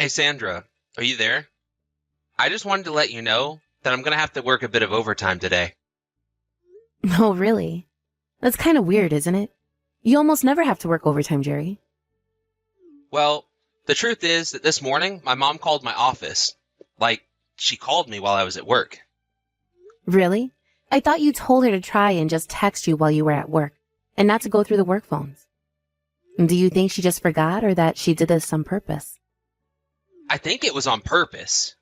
Hey Sandra, are you there? I just wanted to let you know that I'm gonna have to work a bit of overtime today. Oh, really? That's kind of weird, isn't it? You almost never have to work overtime, Jerry. Well, the truth is that this morning my mom called my office. Like, she called me while I was at work. Really? I thought you told her to try and just text you while you were at work, and not to go through the work phones. Do you think she just forgot or that she did this on purpose? I think it was on purpose.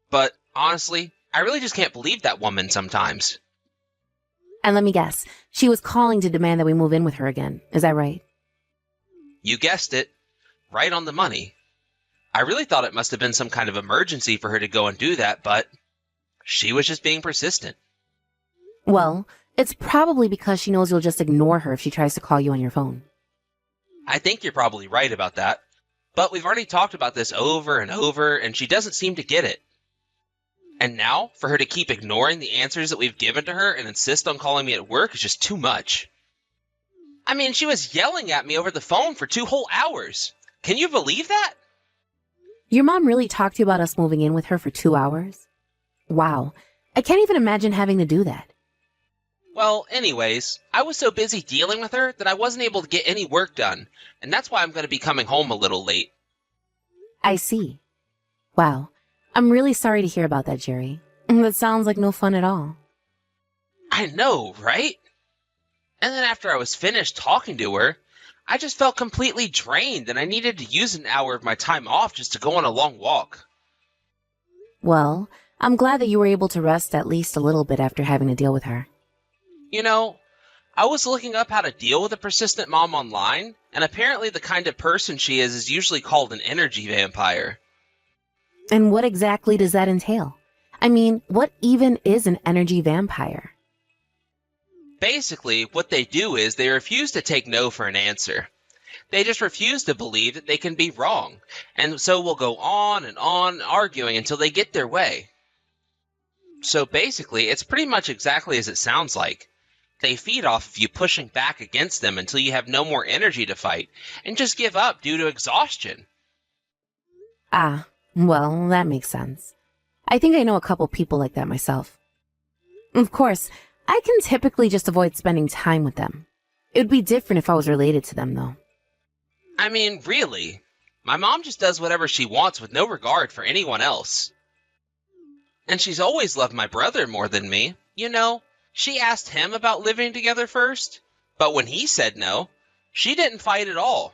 But honestly, I really just can't believe that woman sometimes. And let me guess, she was calling to demand that we move in with her again. Is that right? You guessed it, right on the money. I really thought it must have been some kind of emergency for her to go and do that, but she was just being persistent. Well, it's probably because she knows you'll just ignore her if she tries to call you on your phone. I think you're probably right about that. But we've already talked about this over and over, and she doesn't seem to get it. And now, for her to keep ignoring the answers that we've given to her and insist on calling me at work is just too much. I mean, she was yelling at me over the phone for 2 whole hours. Can you believe that? Your mom really talked to you about us moving in with her for 2 hours? Wow. I can't even imagine having to do that. Well, anyways, I was so busy dealing with her that I wasn't able to get any work done, and that's why I'm going to be coming home a little late. I see. Wow. I'm really sorry to hear about that, Jerry. That sounds like no fun at all. I know, right? And then after I was finished talking to her, I just felt completely drained and I needed to use an hour of my time off just to go on a long walk. Well, I'm glad that you were able to rest at least a little bit after having to deal with her. You know, I was looking up how to deal with a persistent mom online, and apparently the kind of person she is usually called an energy vampire. And what exactly does that entail? I mean, what even is an energy vampire? Basically, what they do is they refuse to take no for an answer. They just refuse to believe that they can be wrong, and so will go on arguing until they get their way. So basically, it's pretty much exactly as it sounds like. They feed off of you pushing back against them until you have no more energy to fight, and just give up due to exhaustion. Ah, well, that makes sense. I think I know a couple people like that myself. Of course, I can typically just avoid spending time with them. It would be different if I was related to them, though. I mean, really. My mom just does whatever she wants with no regard for anyone else. And she's always loved my brother more than me. You know, she asked him about living together first, but when he said no, she didn't fight at all.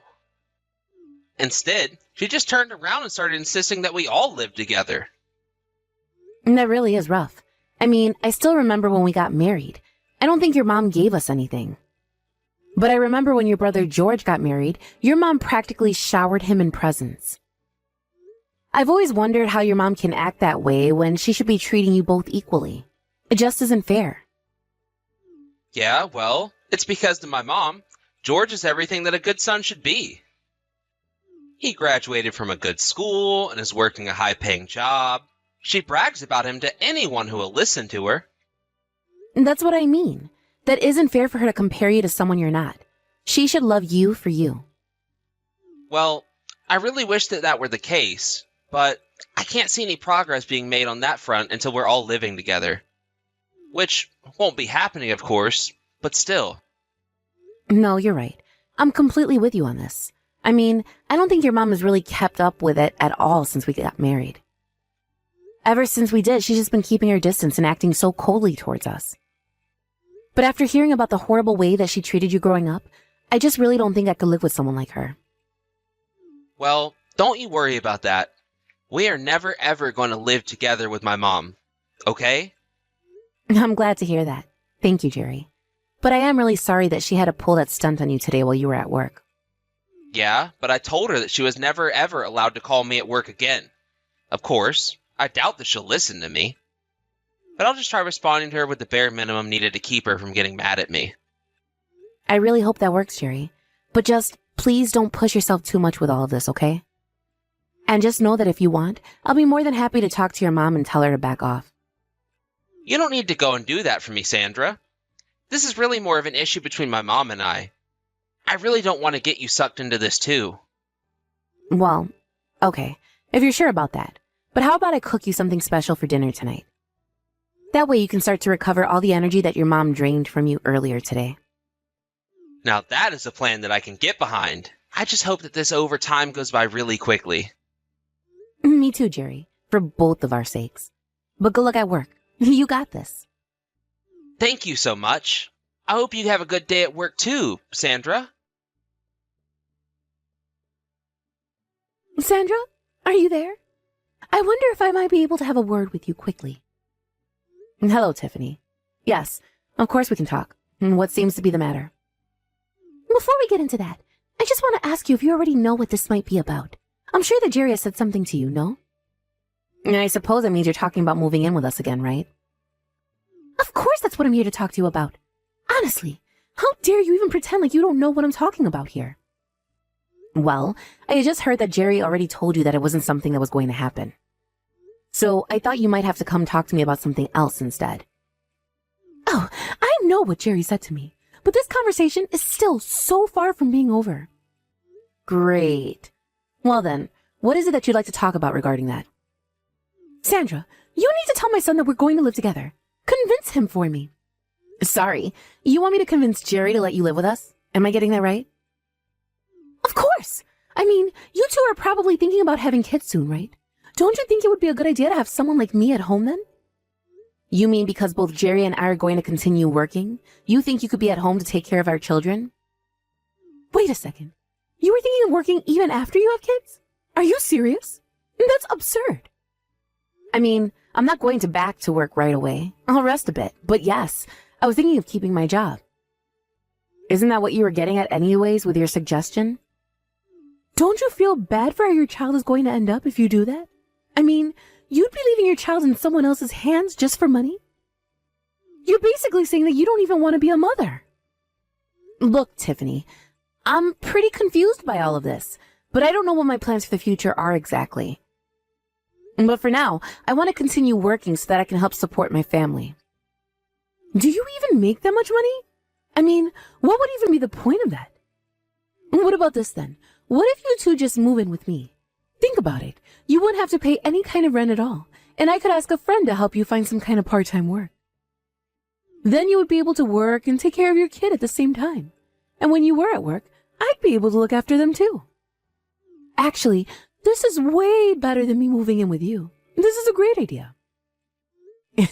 Instead, she just turned around and started insisting that we all live together. And that really is rough. I mean, I still remember when we got married. I don't think your mom gave us anything. But I remember when your brother George got married, your mom practically showered him in presents. I've always wondered how your mom can act that way when she should be treating you both equally. It just isn't fair. Yeah, well, it's because to my mom, George is everything that a good son should be. He graduated from a good school and is working a high-paying job. She brags about him to anyone who will listen to her. And that's what I mean. That isn't fair for her to compare you to someone you're not. She should love you for you. Well, I really wish that that were the case, but I can't see any progress being made on that front until we're all living together. Which won't be happening, of course, but still. No, you're right. I'm completely with you on this. I mean, I don't think your mom has really kept up with it at all since we got married. Ever since we did, she's just been keeping her distance and acting so coldly towards us. But after hearing about the horrible way that she treated you growing up, I just really don't think I could live with someone like her. Well, don't you worry about that. We are never ever going to live together with my mom, okay? I'm glad to hear that. Thank you, Jerry. But I am really sorry that she had to pull that stunt on you today while you were at work. Yeah, but I told her that she was never ever allowed to call me at work again. Of course, I doubt that she'll listen to me. But I'll just try responding to her with the bare minimum needed to keep her from getting mad at me. I really hope that works, Jerry. But just please don't push yourself too much with all of this, okay? And just know that if you want, I'll be more than happy to talk to your mom and tell her to back off. You don't need to go and do that for me, Sandra. This is really more of an issue between my mom and I. I really don't want to get you sucked into this too. Well, okay. if you're sure about that. But how about I cook you something special for dinner tonight? That way you can start to recover all the energy that your mom drained from you earlier today. Now that is a plan that I can get behind. I just hope that this overtime goes by really quickly. Me too, Jerry, for both of our sakes. But good luck at work. You got this. Thank you so much. I hope you have a good day at work too, Sandra. Sandra, are you there? I wonder if I might be able to have a word with you quickly. Hello, Tiffany. Yes, of course we can talk. What seems to be the matter? Before we get into that, I just want to ask you if you already know what this might be about. I'm sure that Jerry has said something to you, no? I suppose that means you're talking about moving in with us again, right? Of course that's what I'm here to talk to you about. Honestly, how dare you even pretend like you don't know what I'm talking about here? Well, I had just heard that Jerry already told you that it wasn't something that was going to happen. So I thought you might have to come talk to me about something else instead. Oh, I know what Jerry said to me, but this conversation is still so far from being over. Great. Well then, what is it that you'd like to talk about regarding that? Sandra, you need to tell my son that we're going to live together. Convince him for me. Sorry, you want me to convince Jerry to let you live with us? Am I getting that right? Of course! I mean, you two are probably thinking about having kids soon, right? Don't you think it would be a good idea to have someone like me at home then? You mean because both Jerry and I are going to continue working, you think you could be at home to take care of our children? Wait a second. You were thinking of working even after you have kids? Are you serious? That's absurd. I mean, I'm not going to back to work right away. I'll rest a bit. But yes, I was thinking of keeping my job. Isn't that what you were getting at anyways with your suggestion? Don't you feel bad for how your child is going to end up if you do that? I mean, you'd be leaving your child in someone else's hands just for money? You're basically saying that you don't even want to be a mother. Look, Tiffany, I'm pretty confused by all of this, but I don't know what my plans for the future are exactly. But for now, I want to continue working so that I can help support my family. Do you even make that much money? I mean, what would even be the point of that? What about this then? What if you two just move in with me? Think about it. You wouldn't have to pay any kind of rent at all, and I could ask a friend to help you find some kind of part-time work. Then you would be able to work and take care of your kid at the same time. And when you were at work, I'd be able to look after them too. Actually, this is way better than me moving in with you. This is a great idea.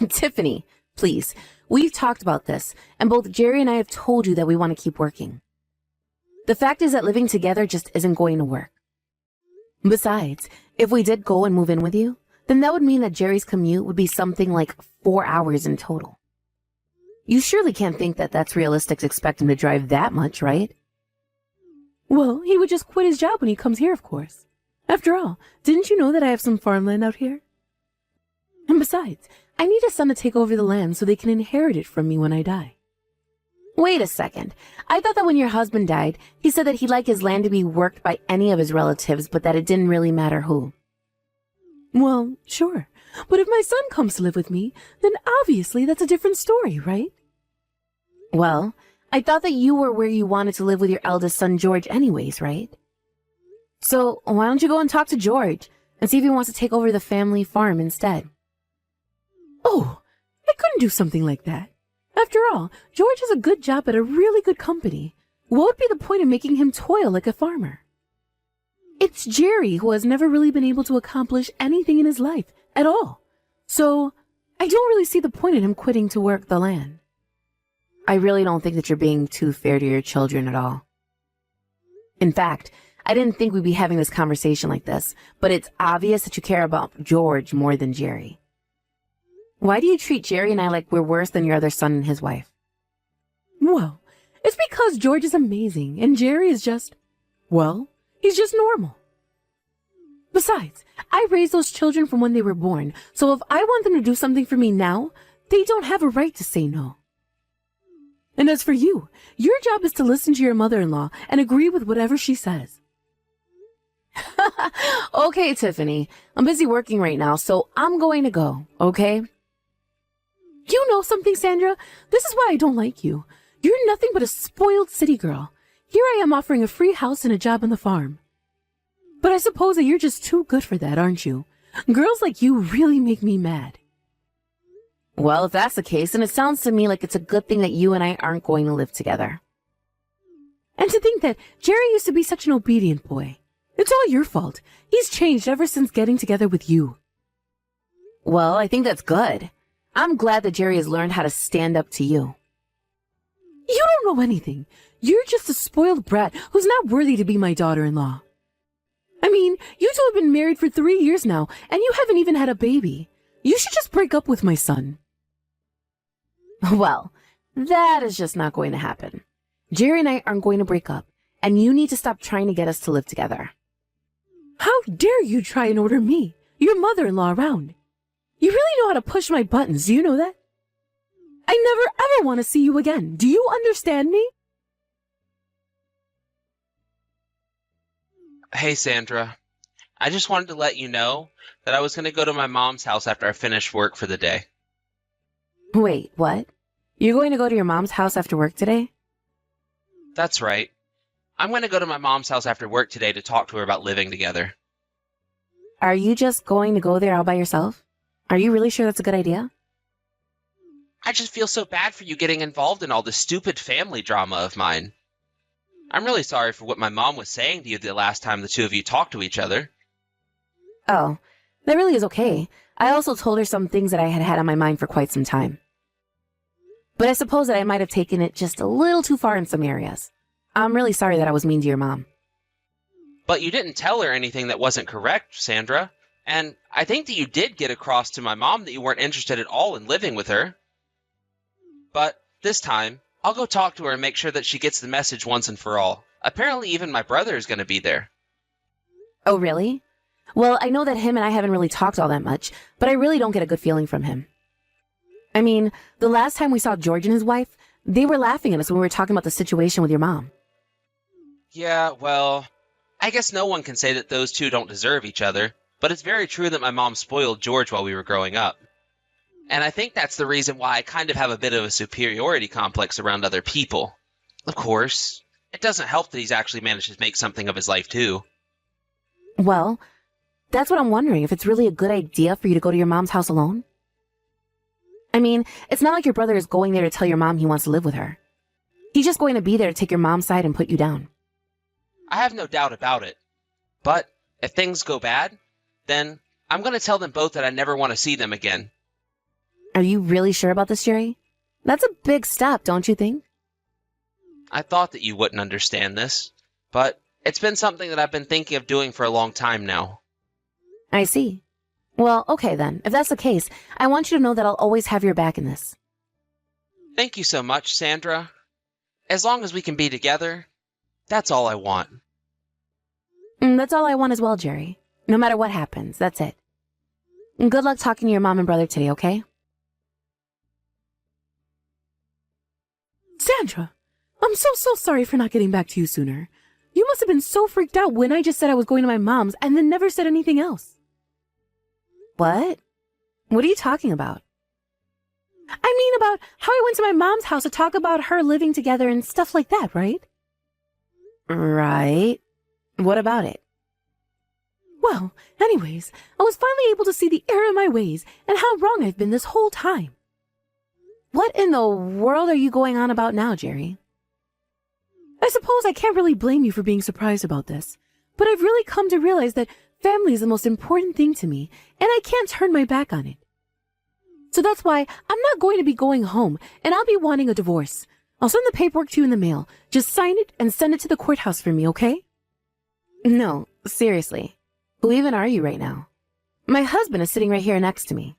Tiffany, please, we've talked about this, and both Jerry and I have told you that we want to keep working. The fact is that living together just isn't going to work. Besides, if we did go and move in with you, then that would mean that Jerry's commute would be something like 4 hours in total. You surely can't think that that's realistic to expect him to drive that much, right? Well, he would just quit his job when he comes here, of course. After all, didn't you know that I have some farmland out here? And besides, I need a son to take over the land so they can inherit it from me when I die. Wait a second. I thought that when your husband died, he said that he'd like his land to be worked by any of his relatives, but that it didn't really matter who. Well, sure. But if my son comes to live with me, then obviously that's a different story, right? Well, I thought that you were where you wanted to live with your eldest son, George, anyways, right? So why don't you go and talk to George and see if he wants to take over the family farm instead? Oh, I couldn't do something like that. After all, George has a good job at a really good company. What would be the point of making him toil like a farmer? It's Jerry who has never really been able to accomplish anything in his life at all. So I don't really see the point in him quitting to work the land. I really don't think that you're being too fair to your children at all. In fact, I didn't think we'd be having this conversation like this, but it's obvious that you care about George more than Jerry. Why do you treat Jerry and I like we're worse than your other son and his wife? Well, it's because George is amazing and Jerry is just, well, he's just normal. Besides, I raised those children from when they were born, so if I want them to do something for me now, they don't have a right to say no. And as for you, your job is to listen to your mother-in-law and agree with whatever she says. Okay, Tiffany, I'm busy working right now, so I'm going to go, okay? You know something, Sandra? This is why I don't like you. You're nothing but a spoiled city girl. Here I am offering a free house and a job on the farm. But I suppose that you're just too good for that, aren't you? Girls like you really make me mad. Well, if that's the case, then it sounds to me like it's a good thing that you and I aren't going to live together. And to think that Jerry used to be such an obedient boy. It's all your fault. He's changed ever since getting together with you. Well, I think that's good. I'm glad that Jerry has learned how to stand up to you. You don't know anything. You're just a spoiled brat who's not worthy to be my daughter-in-law. I mean, you two have been married for 3 years now, and you haven't even had a baby. You should just break up with my son. Well, that is just not going to happen. Jerry and I aren't going to break up, and you need to stop trying to get us to live together. How dare you try and order me, your mother-in-law, around? You really know how to push my buttons, do you know that? I never ever want to see you again. Do you understand me? Hey, Sandra. I just wanted to let you know that I was going to go to my mom's house after I finished work for the day. Wait, what? You're going to go to your mom's house after work today? That's right. I'm going to go to my mom's house after work today to talk to her about living together. Are you just going to go there all by yourself? Are you really sure that's a good idea? I just feel so bad for you getting involved in all this stupid family drama of mine. I'm really sorry for what my mom was saying to you the last time the two of you talked to each other. Oh, that really is okay. I also told her some things that I had had on my mind for quite some time. But I suppose that I might have taken it just a little too far in some areas. I'm really sorry that I was mean to your mom. But you didn't tell her anything that wasn't correct, Sandra. And I think that you did get across to my mom that you weren't interested at all in living with her. But this time, I'll go talk to her and make sure that she gets the message once and for all. Apparently even my brother is going to be there. Oh, really? Well, I know that him and I haven't really talked all that much, but I really don't get a good feeling from him. I mean, the last time we saw George and his wife, they were laughing at us when we were talking about the situation with your mom. Yeah, well, I guess no one can say that those two don't deserve each other, but it's very true that my mom spoiled George while we were growing up. And I think that's the reason why I kind of have a bit of a superiority complex around other people. Of course, it doesn't help that he's actually managed to make something of his life too. Well, that's what I'm wondering, if it's really a good idea for you to go to your mom's house alone. I mean, it's not like your brother is going there to tell your mom he wants to live with her. He's just going to be there to take your mom's side and put you down. I have no doubt about it. But if things go bad, then I'm going to tell them both that I never want to see them again. Are you really sure about this, Jerry? That's a big step, don't you think? I thought that you wouldn't understand this, but it's been something that I've been thinking of doing for a long time now. I see. Well, okay then. If that's the case, I want you to know that I'll always have your back in this. Thank you so much, Sandra. As long as we can be together, that's all I want. That's all I want as well, Jerry. No matter what happens, that's it. Good luck talking to your mom and brother today, okay? Sandra, I'm so sorry for not getting back to you sooner. You must have been so freaked out when I just said I was going to my mom's and then never said anything else. What? What are you talking about? I mean about how I went to my mom's house to talk about her living together and stuff like that, right? Right. What about it? Well, anyways, I was finally able to see the error in my ways and how wrong I've been this whole time. What in the world are you going on about now, Jerry? I suppose I can't really blame you for being surprised about this, but I've really come to realize that family is the most important thing to me, and I can't turn my back on it. So that's why I'm not going to be going home, and I'll be wanting a divorce. I'll send the paperwork to you in the mail. Just sign it and send it to the courthouse for me, okay? No, seriously. Who even are you right now? My husband is sitting right here next to me.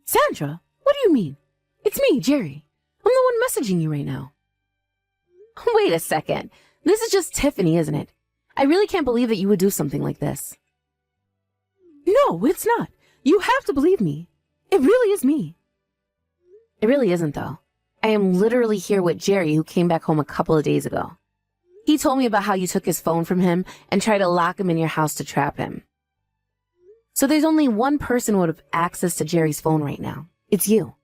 Sandra, what do you mean? It's me, Jerry. I'm the one messaging you right now. Wait a second. This is just Tiffany, isn't it? I really can't believe that you would do something like this. No, it's not. You have to believe me. It really is me. It really isn't, though. I am literally here with Jerry, who came back home a couple of days ago. He told me about how you took his phone from him and tried to lock him in your house to trap him. So there's only one person who would have access to Jerry's phone right now. It's you.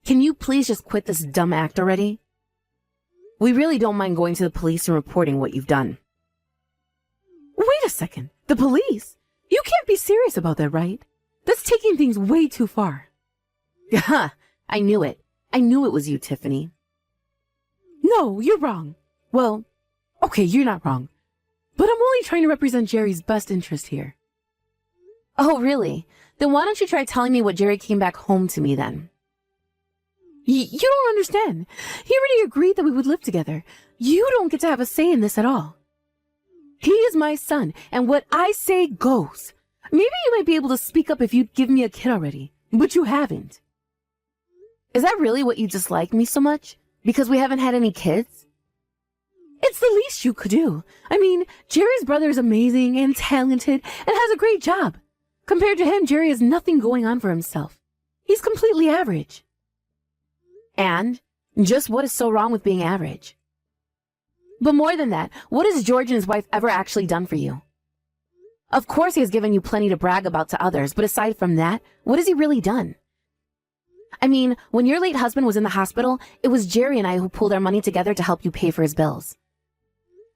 Can you please just quit this dumb act already? We really don't mind going to the police and reporting what you've done. Wait a second. The police? You can't be serious about that, right? That's taking things way too far. Ha! I knew it. I knew it was you, Tiffany. No, you're wrong. Well, okay, you're not wrong. But I'm only trying to represent Jerry's best interest here. Oh, really? Then why don't you try telling me what Jerry came back home to me then? You don't understand. He already agreed that we would live together. You don't get to have a say in this at all. He is my son, and what I say goes. Maybe you might be able to speak up if you'd give me a kid already, but you haven't. Is that really what you dislike me so much? Because we haven't had any kids? It's the least you could do. I mean, Jerry's brother is amazing and talented and has a great job. Compared to him, Jerry has nothing going on for himself. He's completely average. And just what is so wrong with being average? But more than that, what has George and his wife ever actually done for you? Of course he has given you plenty to brag about to others, but aside from that, what has he really done? I mean, when your late husband was in the hospital, it was Jerry and I who pulled our money together to help you pay for his bills.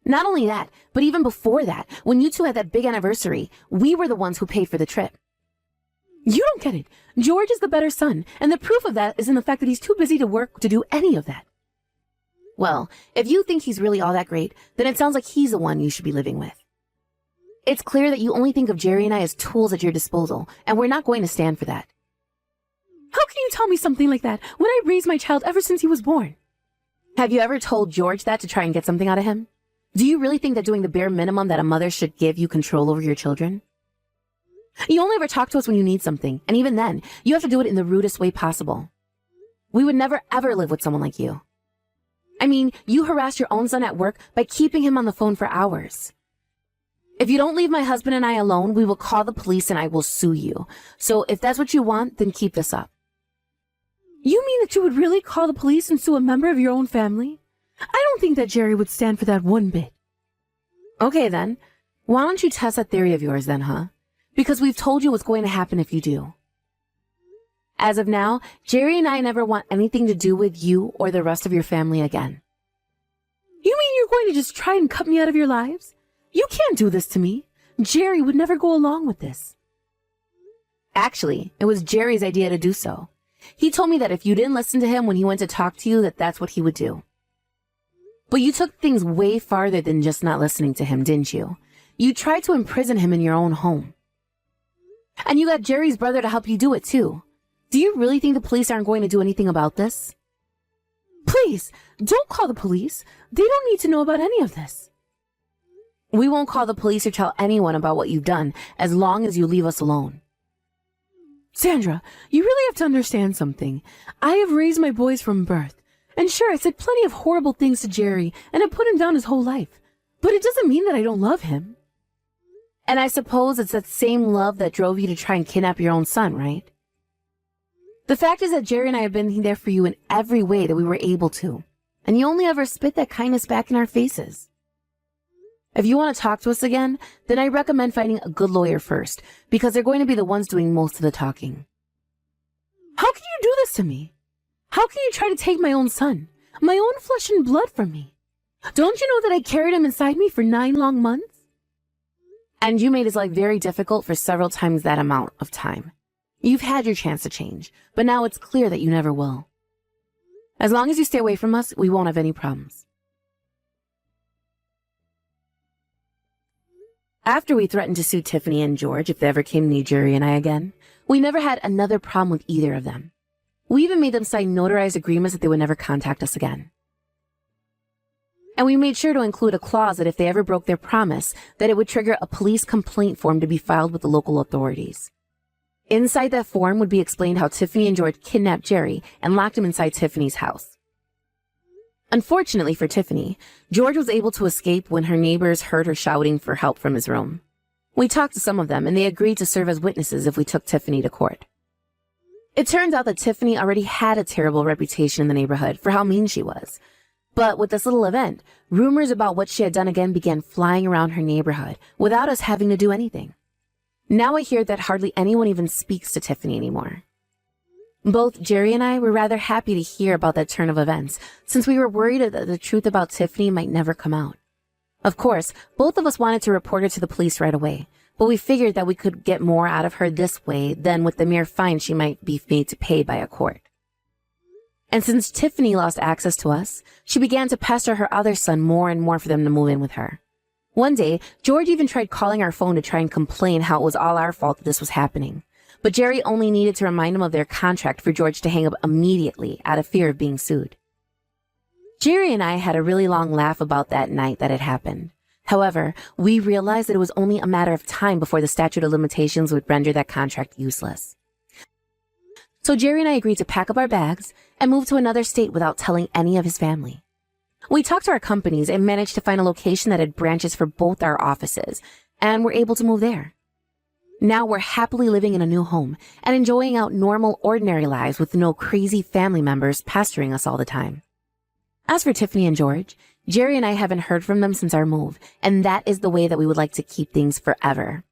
Not only that, but even before that, when you two had that big anniversary, we were the ones who paid for the trip. You don't get it. George is the better son, and the proof of that is in the fact that he's too busy to work to do any of that. Well, if you think he's really all that great, then it sounds like he's the one you should be living with. It's clear that you only think of Jerry and I as tools at your disposal, and we're not going to stand for that. How can you tell me something like that when I raised my child ever since he was born? Have you ever told George that to try and get something out of him? Do you really think that doing the bare minimum that a mother should give you control over your children? You only ever talk to us when you need something, and even then, you have to do it in the rudest way possible. We would never ever live with someone like you. I mean, you harass your own son at work by keeping him on the phone for hours. If you don't leave my husband and I alone, we will call the police and I will sue you. So if that's what you want, then keep this up. You mean that you would really call the police and sue a member of your own family? I don't think that Jerry would stand for that one bit. Okay then, why don't you test that theory of yours then, huh? Because we've told you what's going to happen if you do. As of now, Jerry and I never want anything to do with you or the rest of your family again. You mean you're going to just try and cut me out of your lives? You can't do this to me. Jerry would never go along with this. Actually, it was Jerry's idea to do so. He told me that if you didn't listen to him when he went to talk to you, that's what he would do. But you took things way farther than just not listening to him, didn't you? You tried to imprison him in your own home. And you got Jerry's brother to help you do it too. Do you really think the police aren't going to do anything about this? Please, don't call the police. They don't need to know about any of this. We won't call the police or tell anyone about what you've done as long as you leave us alone. Sandra, you really have to understand something. I have raised my boys from birth. And sure, I said plenty of horrible things to Jerry, and I put him down his whole life. But it doesn't mean that I don't love him. And I suppose it's that same love that drove you to try and kidnap your own son, right? The fact is that Jerry and I have been there for you in every way that we were able to. And you only ever spit that kindness back in our faces. If you want to talk to us again, then I recommend finding a good lawyer first, because they're going to be the ones doing most of the talking. How can you do this to me? How can you try to take my own son, my own flesh and blood from me? Don't you know that I carried him inside me for 9 long months? And you made his life very difficult for several times that amount of time. You've had your chance to change, but now it's clear that you never will. As long as you stay away from us, we won't have any problems. After we threatened to sue Tiffany and George if they ever came near Jerry and I again, we never had another problem with either of them. We even made them sign notarized agreements that they would never contact us again. And we made sure to include a clause that if they ever broke their promise, that it would trigger a police complaint form to be filed with the local authorities. Inside that form would be explained how Tiffany and George kidnapped Jerry and locked him inside Tiffany's house. Unfortunately for Tiffany, George was able to escape when her neighbors heard her shouting for help from his room. We talked to some of them, and they agreed to serve as witnesses if we took Tiffany to court. It turns out that Tiffany already had a terrible reputation in the neighborhood for how mean she was. But with this little event, rumors about what she had done again began flying around her neighborhood without us having to do anything. Now I hear that hardly anyone even speaks to Tiffany anymore. Both Jerry and I were rather happy to hear about that turn of events, since we were worried that the truth about Tiffany might never come out. Of course, both of us wanted to report her to the police right away, but we figured that we could get more out of her this way than with the mere fine she might be made to pay by a court. And since Tiffany lost access to us, she began to pester her other son more and more for them to move in with her. One day, George even tried calling our phone to try and complain how it was all our fault that this was happening. But Jerry only needed to remind him of their contract for George to hang up immediately out of fear of being sued. Jerry and I had a really long laugh about that night that had happened. However, we realized that it was only a matter of time before the statute of limitations would render that contract useless. So Jerry and I agreed to pack up our bags and move to another state without telling any of his family. We talked to our companies and managed to find a location that had branches for both our offices, and were able to move there. Now we're happily living in a new home and enjoying out normal, ordinary lives with no crazy family members pestering us all the time. As for Tiffany and George, Jerry and I haven't heard from them since our move, and that is the way that we would like to keep things forever.